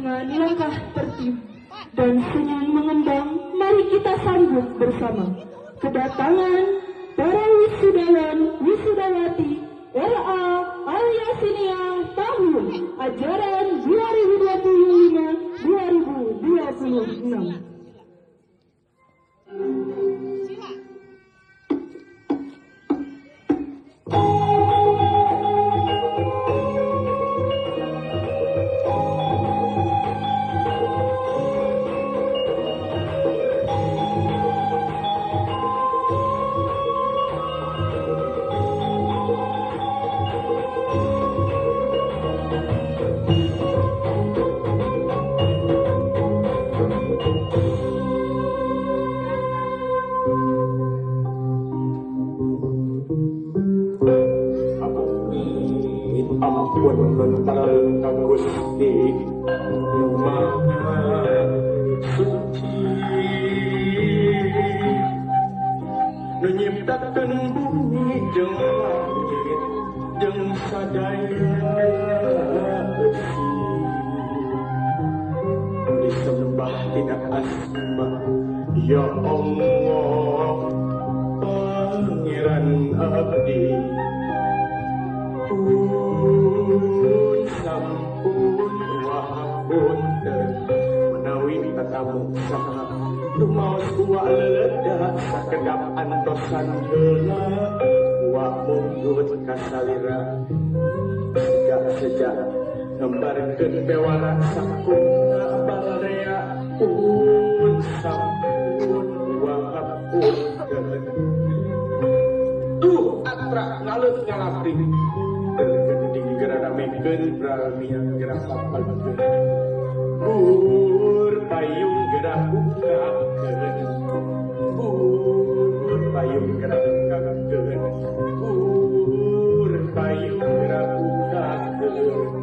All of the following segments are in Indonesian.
Dengan langkah tertib dan senyum mengembang, mari kita sambut bersama kedatangan para wisudawan wisudawati RA Arya Sinia tahun ajaran 2025-2026. Ampun Kang Gusti Maha Suci nu nyiptakeun bumi jeung langit jeung sadaya besi disembah tina asma ya Allah Pangeran abdi sampun wahapunten menawi tatamu saha rumaos uwa leledak sakedap antosan heula uwa munggut kasalira sejak ngembarkeun bewara sakuna balarea sampun wahapunten duh atra ngaleut ngalapring gerada meken pralmian gerak papalkeun bur payung gerak bukakeun bur payung gerak bukakeun bur payung gerak bukakeun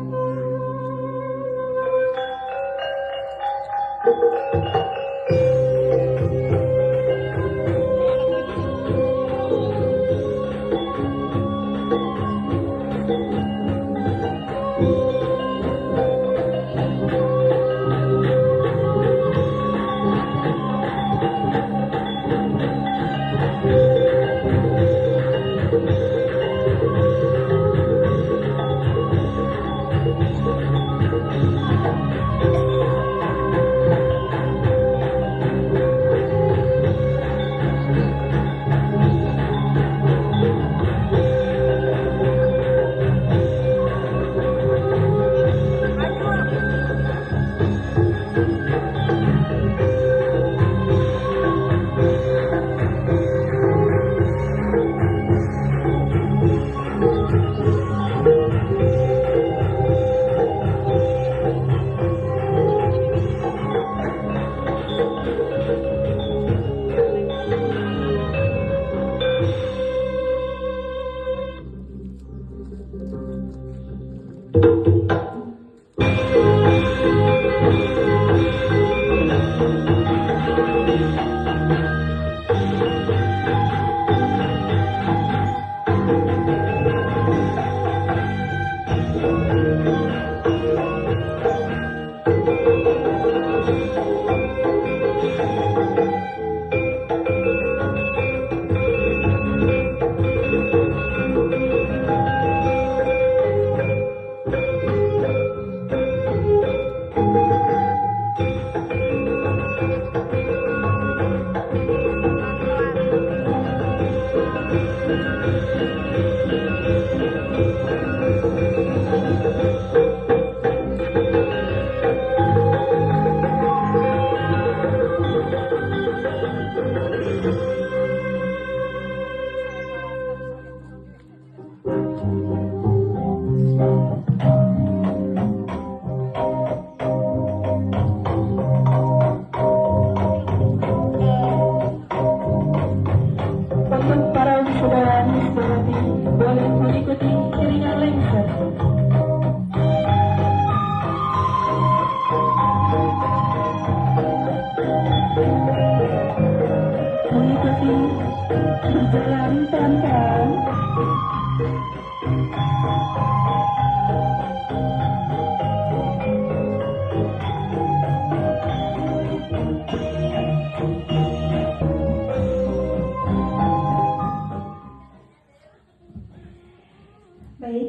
Baik.